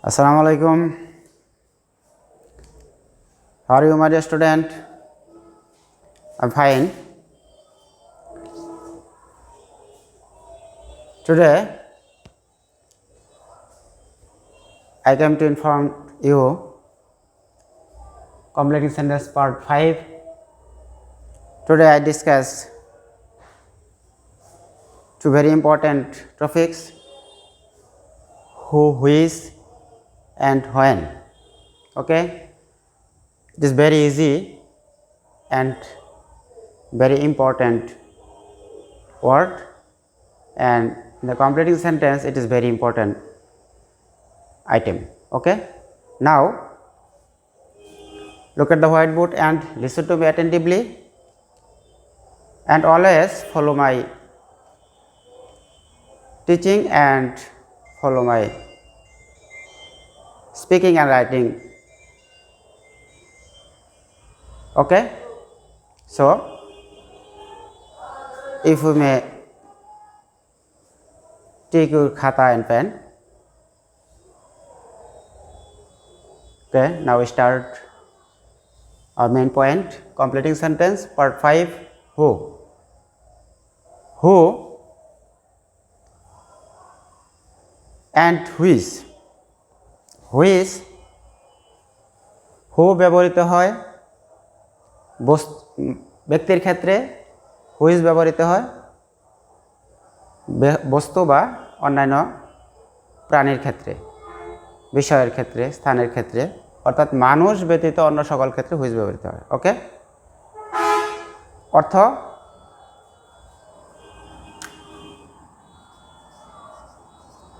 Assalamu alaikum. How are you, my dear student? I'm fine. Today, I came to inform you completing sentence part 5. Today, I discuss two very important topics: who, which, and when. Okay, it is very easy and very important word, and in the completing sentence it is very important item. Okay, now look at the whiteboard and listen to me attentively, and always follow my teaching and follow my speaking and writing. Okay, so if you may take your khata and pen. Okay, now we start our main point, completing sentence part 5. Who and which. হু ব্যবহৃত হয় ব্যক্তির ক্ষেত্রে, who's ব্যবহৃত হয় বস্তু বা অন্যান্য প্রাণীর ক্ষেত্রে, বিষয়ের ক্ষেত্রে, স্থানের ক্ষেত্রে, অর্থাৎ মানুষ ব্যতীত অন্য সকল ক্ষেত্রে হুইজ ব্যবহৃত হয়। ওকে, অর্থ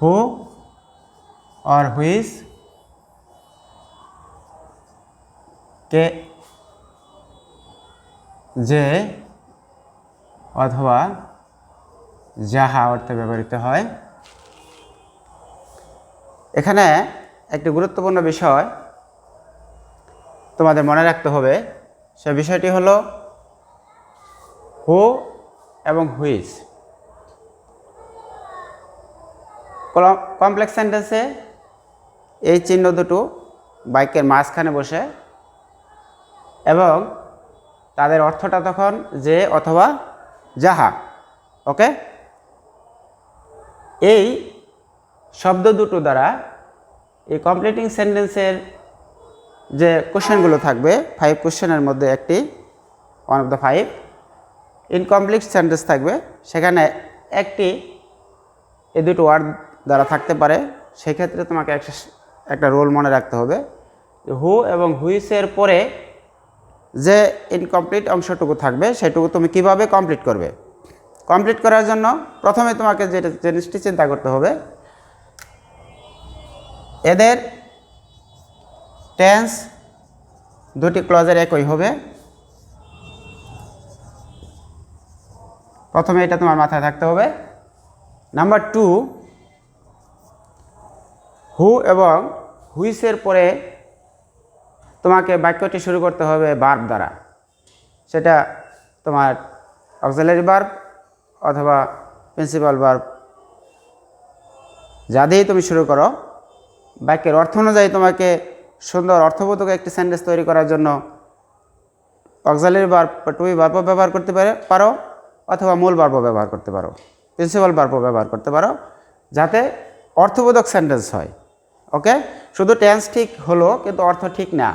হু or which কে যে অথবা যাহা অর্থে ব্যবহৃত হয়। এখানে একটি গুরুত্বপূর্ণ বিষয় তোমাদের মনে রাখতে হবে, সে বিষয়টি হলো হু এবং হুইচ। কমপ্লেক্স সেন্টেন্সে এই চিহ্ন দুটো বাক্যের মাঝখানে বসে এবং তাদের অর্থটা তখন যে অথবা যাহা। ওকে, এই শব্দ দুটো দ্বারা এই কমপ্লিটিং সেন্টেন্সের যে কোশ্চেনগুলো থাকবে, 5 কোশ্চেনের মধ্যে একটি, one of the 5 incomplete sentence থাকবে, সেখানে একটি এই দুটো ওয়ার্ড দ্বারা থাকতে পারে। সেক্ষেত্রে তোমাকে একটা রোল মনে রাখতে হবে, হু এবং হুইচের পরে যে ইনকমপ্লিট অংশটুকু থাকবে সেটুকু তুমি কিভাবে কমপ্লিট করবে। কমপ্লিট করার জন্য প্রথমে তোমাকে যে জিনিসটি চিন্তা করতে হবে, এদের টেন্স দুটি ক্লজের একই হবে। প্রথমে এটা তোমার মাথায় থাকতে হবে। নাম্বার 2, হু এবং হুইচের পরে তোমাকে বাক্যটি শুরু করতে হবে ভার্ব দ্বারা। সেটা তোমার অক্সিলারি ভার্ব অথবা প্রিন্সিপাল ভার্ব, যা দিয়েই তুমি শুরু করো। বাক্যের অর্থ অনুযায়ী তোমাকে সুন্দর অর্থবোধক একটি সেন্টেন্স তৈরি করার জন্য অক্সিলারি ভার্ব বা টু বি ভার্বও ব্যবহার করতে পারো অথবা মূল ভার্বও ব্যবহার করতে পারো, প্রিন্সিপাল ভার্বও ব্যবহার করতে পারো, যাতে অর্থবোধক সেন্টেন্স হয়। ওকে, শুধু টেন্স ঠিক হলো কিন্তু অর্থ ঠিক না,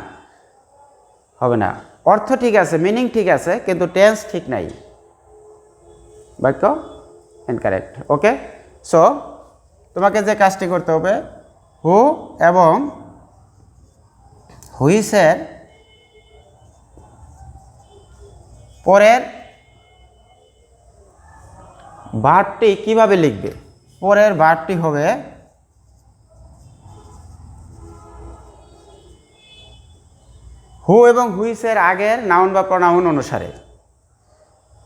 হবে না। অর্থ ঠিক আছে, মিনিং ঠিক আছে, কিন্তু টেন্স ঠিক নাই, বাক্য ইনকারেক্ট। ওকে, সো তোমাকে যে কাজটি করতে হবে, হু এবং হুইচের পরের ভার্বটি কিভাবে লিখবে। পরের ভার্বটি হবে হু এবং হুইচের আগের নাউন বা প্রনাউন অনুসারে।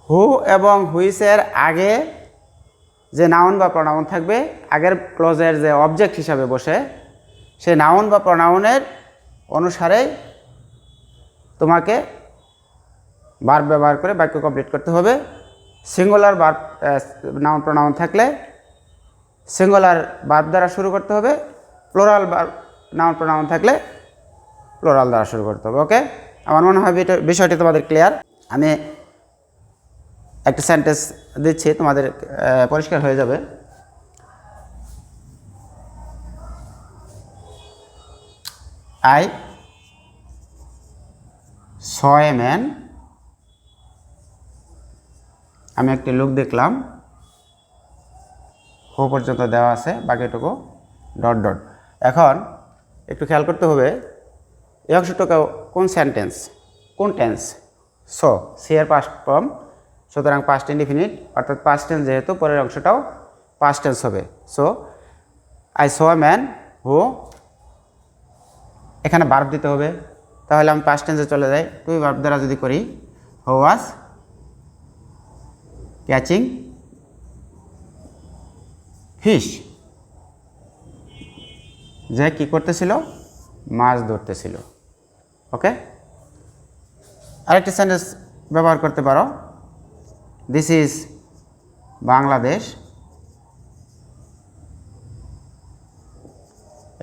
হু এবং হুইচের আগে যে নাউন বা প্রনাউন থাকবে, আগের ক্লজের যে অবজেক্ট হিসাবে বসে, সে নাউন বা প্রনাউনের অনুসারে তোমাকে ভার্ব ব্যবহার করে বাক্য কমপ্লিট করতে হবে। সিঙ্গুলার ভার্ব নাউন প্রনাউন থাকলে সিঙ্গুলার ভার্ব দ্বারা শুরু করতে হবে, প্লুরাল নাউন প্রোনাউন থাকলে প্লুরাল দ্বারা শুরু করতে হবে। ওকে, আমার মনে হয় বিষয়টি তোমাদের ক্লিয়ার। আমি একটা সেন্টেন্স দিচ্ছি, তোমাদের পরিষ্কার হয়ে যাবে। I saw a man, আমি একটি লোক দেখলাম, হো পর্যন্ত দেওয়া আছে, বাকিটুকু ডট ডট। এখন একটু খেয়াল করতে হবে এই অংশটুকু কোন সেন্টেন্স, কোন টেন্স। সো সি এর পাস্ট ফর্ম, সুতরাং পাস্ট ইনডিফিনিট, অর্থাৎ পাস্ট টেন্স যেহেতু পরের অংশটাও পাস্ট টেন্স হবে। So I so a man who, এখানে ভার্ব দিতে হবে, তাহলে আমি পাস্ট টেন্সে চলে যাই। টু বি ভার্ব দ্বারা যদি করি, হু ওয়াজ ক্যাচিং ফিশ, যে কি করতেছিল, মাছ ধরতেছিল। ওকে, আরেকটি সেন্টেন্স ব্যবহার করতে পারো, দিস ইজ বাংলাদেশ,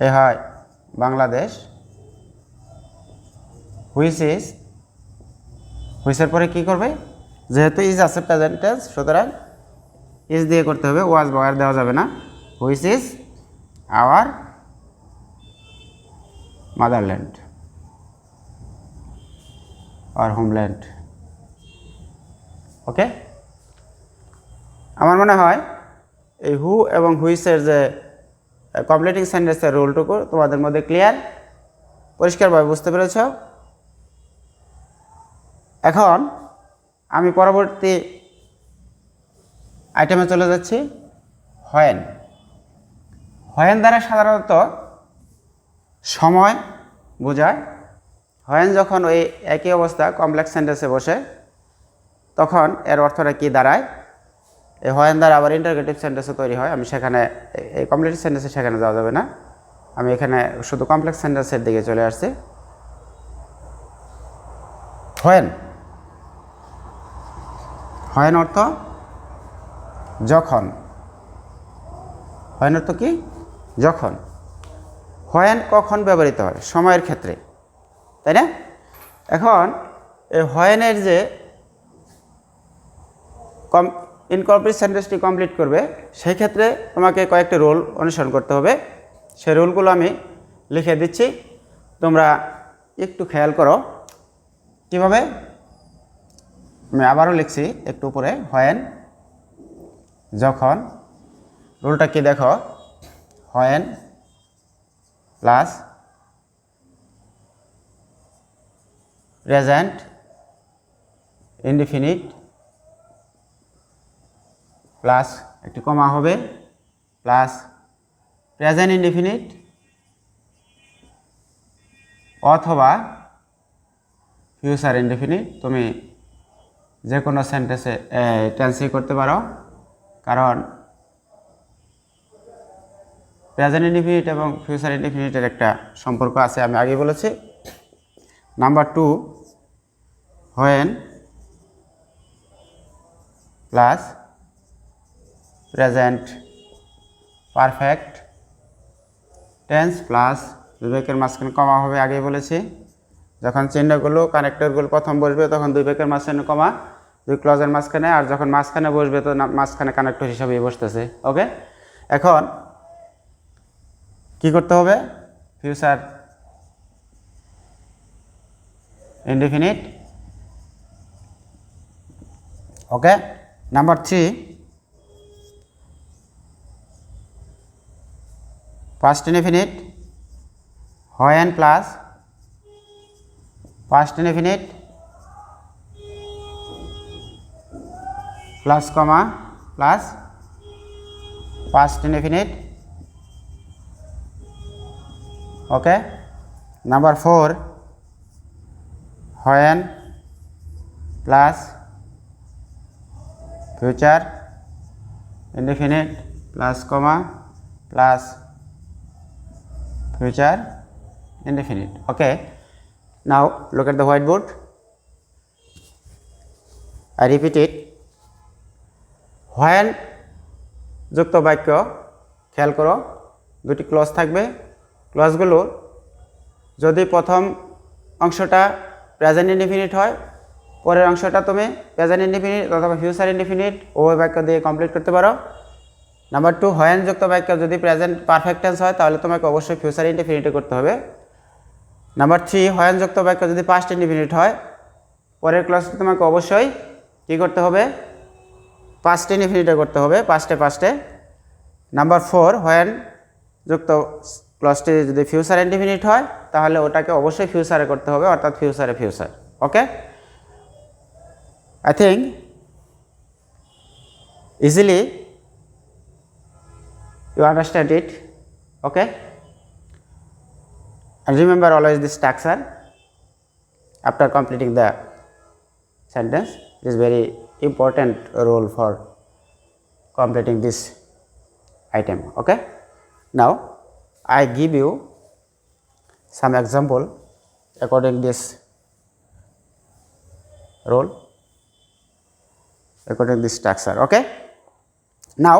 এ হয় বাংলাদেশ, হুইচ ইজ, হুইচের পরে কি করবে, যেহেতু ইজ আছে প্রেজেন্ট টেন্স, সুতরাং ইজ দিয়ে করতে হবে, ওয়াজ বয়ার দেওয়া যাবে না। হুইচ ইজ আওয়ার মাদারল্যান্ড আর হোমল্যান্ড। ওকে, আমার মনে হয় এই হু এবং হুইচের যে কমপ্লিটিং সেন্টেন্সের রুলটুকু তোমাদের মধ্যে ক্লিয়ার, পরিষ্কারভাবে বুঝতে পেরেছ। এখন আমি পরবর্তী আইটেমে চলে যাচ্ছি, হোয়েন। হোয়েন দ্বারা সাধারণত সময় বোঝায়। হোয়েন যখন ওই একই অবস্থা কমপ্লেক্স সেন্টেন্সে বসে, তখন এর অর্থটা কী দাঁড়ায়, এই হোয়েন দ্বারা আবার ইন্টারগেটিভ সেন্টেন্সও তৈরি হয়। আমি সেখানে এই কমপ্লিট সেন্টেন্সে সেখানে যাওয়া যাবে না, আমি এখানে শুধু কমপ্লেক্স সেন্টেন্সের দিকে চলে আসছি। হোয়েন, হোয়েন অর্থ যখন, হোয়েন অর্থ কি, যখন। হোয়েন কখন ব্যবহৃত হয়, সময়ের ক্ষেত্রে, তাই না? এখন এই হোয়েনের যে ইনকমপ্লিট সেন্টেন্সটি কমপ্লিট করবে, সেই ক্ষেত্রে তোমাকে কয়েকটি রুল অনুসরণ করতে হবে। সেই রুলগুলো আমি লিখে দিচ্ছি, তোমরা একটু খেয়াল করো কীভাবে। আমি আবারও লিখছি একটু উপরে, হোয়েন যখন, রুলটা কি দেখো, when plus present indefinite plus একটি কমা হবে, প্লাস প্রেজেন্ট ইনডিফিনিট অথবা ফিউচার ইনডিফিনিট। তুমি যে কোনো সেন্টেন্সে টেন্সই করতে পারো, কারণ প্রেজেন্ট ইনডিফিনিট এবং ফিউচার ইনডিফিনিটের একটা সম্পর্ক আছে, আমি আগে বলেছি। Number 2, when plus present perfect tense plus বিবেকের মাঝখানে কমা হবে, আগেই বলেছি। যখন চিহ্নগুলো কানেক্টরগুলো প্রথম বসবে তখন দুই ব্রেকের মাঝখানে কমা, দুই ক্লজের মাঝখানে, আর যখন মাঝখানে বসবে তো মাঝখানে কানেক্টর হিসাবেই বসতেছে। ওকে, এখন কি করতে হবে, future indefinite. Okay, number 3, past indefinite, when plus past indefinite plus comma plus past indefinite. Okay, number 4, when plus future indefinite plus comma plus future indefinite. Okay, now look at the whiteboard. I repeat it. when যুক্ত বাক্য খেয়াল করো, দুটি clause থাকবে, ক্লজগুলোর যদি প্রথম অংশটা present indefinite হয়, পরের অংশটা তুমি প্রেজেন্ট ইনডিফিনিট অথবা ফিউচার ইনডিফিনিট উভয় বাক্য দিয়ে কমপ্লিট করতে পারো। নাম্বার 2, হোয়েন যুক্ত বাক্য যদি প্রেজেন্ট পারফেক্ট টেন্স হয় তাহলে তোমাকে অবশ্যই ফিউচার ইনডিফিনিটে করতে হবে। নাম্বার 3, হোয়েন যুক্ত বাক্য যদি পাস্ট ইনডিফিনিট হয়, পরের ক্লজটি তোমাকে অবশ্যই কী করতে হবে? পাস্ট ইনডিফিনিটে করতে হবে, পাস্টে। নাম্বার 4, হোয়েন যুক্ত ক্লজটি যদি ফিউচার ইনডিফিনিট হয় তাহলে ওটাকে অবশ্যই ফিউচারে করতে হবে, অর্থাৎ future. Okay, I think easily you understand it. Okay, and remember always this structure after completing the sentence. It is very important role for completing this item. Okay, now I give you some example according this role, according this structure. Okay, now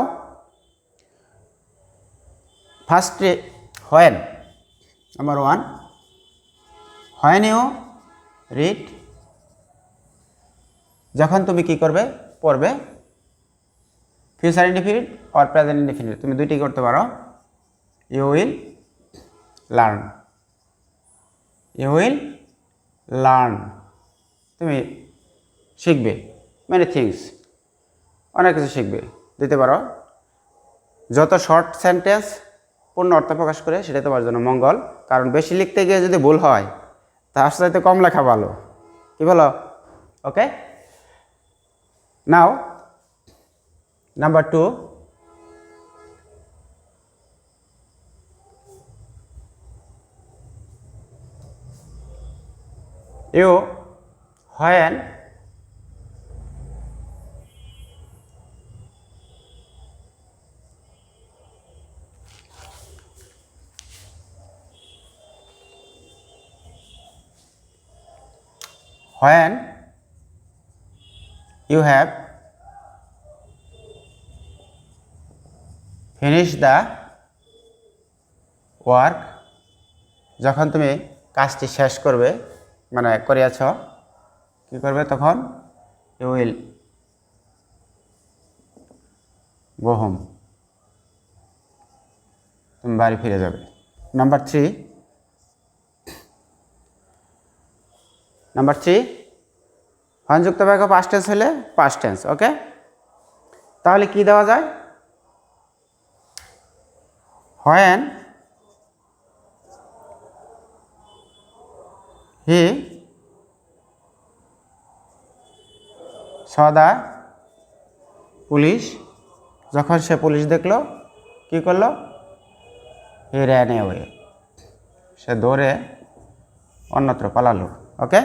first, when, number 1, when you read, যখন তুমি কি করবে? পড়বে future indefinite or present indefinite, তুমি দুইটি করতে পারো। You will learn, তুমি শিখবে, মেনি থিংস, অনেক কিছু শিখবে, দিতে পারো। যত শর্ট সেন্টেন্স পূর্ণ অর্থ প্রকাশ করে সেটা তোমার জন্য মঙ্গল, কারণ বেশি লিখতে গিয়ে যদি ভুল হয় তার সাথে কম লেখা ভালো, কি বলো? ওকে, নাও number 2, you when you have finished the work, যখন তুমি কাজটি শেষ করবে, মানে করিয়াছ, কি করবে তখন? you will go home, তুমি বাড়ি ফিরে যাবে। নাম্বার 3, when যুক্ত বাক্য পাস্ট টেন্স হলে পাস্ট টেন্স। ওকে, তাহলে কি দেওয়া যায়? when he saw the police, যখন সে পুলিশ দেখলো কি করলো? he ran away, সে দৌড়ে অন্যত্র পালালো। ওকে,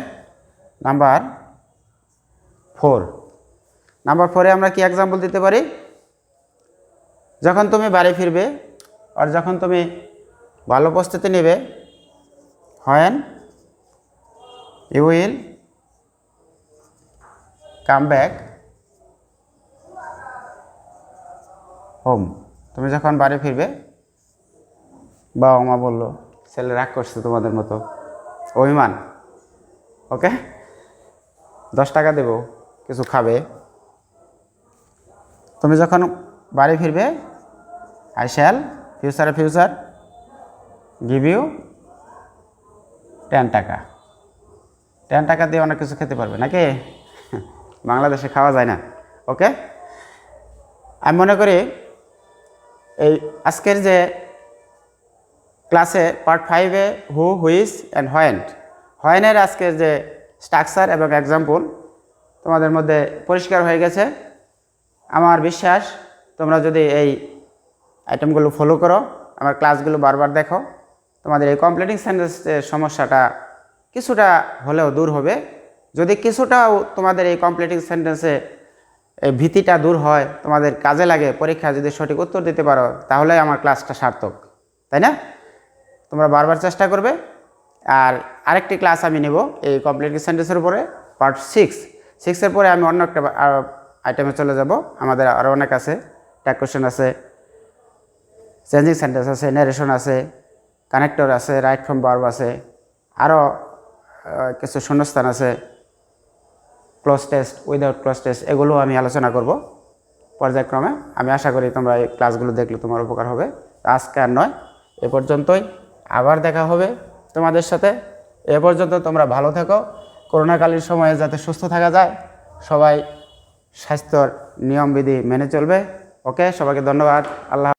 নাম্বার 4 আমরা কি এক্সাম্পল দিতে পারি? যখন তুমি বাড়ি ফিরবে আর যখন তুমি ভালো প্রস্তুতি নেবে, when you will come back home, তুমি যখন বাড়ি ফিরবে। বাবা মা বললো ছেলে রাগ করছে তোমাদের মতো, অভিমান। ওকে, 10 টাকা দেবো, কিছু খাবে। তুমি যখন বাড়ি ফিরবে, I shall, future give you 10 টাকা। 10 টাকা দিয়ে অনেক কিছু খেতে পারবে নাকি? বাংলাদেশে খাওয়া যায় না। ওকে, আমি মনে করি এই আজকের যে ক্লাসে পার্ট 5-এ হু, হুইচ অ্যান্ড হোয়েনের আজকের যে স্ট্রাকচার এবং এক্সাম্পল তোমাদের মধ্যে পরিষ্কার হয়ে গেছে। আমার বিশ্বাস তোমরা যদি এই আইটেমগুলো ফলো করো, আমার ক্লাসগুলো বারবার দেখো, তোমাদের এই কমপ্লিটিং সেন্টেন্সের সমস্যাটা কিছুটা হলেও দূর হবে। যদি কিছুটাও তোমাদের এই কমপ্লিটিং সেন্টেন্সে এই ভীতিটা দূর হয়, তোমাদের কাজে লাগে, পরীক্ষায় যদি সঠিক উত্তর দিতে পারো, তাহলে আমার ক্লাসটা সার্থক, তাই না? তোমরা বারবার চেষ্টা করবে। আর আরেকটি ক্লাস আমি নেব এই কমপ্লিটিং সেন্টেন্সের উপরে, পার্ট 6-এর পরে আমি অন্য একটা আইটেমে চলে যাব। আমাদের আরও অনেক আছে, ট্যাগ কোয়েশ্চেন আছে, চেঞ্জিং সেন্টেন্স আছে, ন্যারেশন আছে, কানেক্টর আছে, রাইট ফ্রম ভার্ব আছে, আরও কিছু শূন্যস্থান আছে, cloze test, without cloze test, এগুলো আমি আলোচনা করব পর্যায়ক্রমে। আমি আশা করি তোমরা এই ক্লাসগুলো দেখলে তোমার উপকার হবে। আজকে আর নয়, এ পর্যন্তই। আবার দেখা হবে তোমাদের সাথে। এ পর্যন্ত তোমরা ভালো থেকো। করোনাকালীন সময়ে যাতে সুস্থ থাকা যায়, সবাই স্বাস্থ্যর নিয়মবিধি মেনে চলবে। ওকে, সবাইকে ধন্যবাদ। আল্লাহ।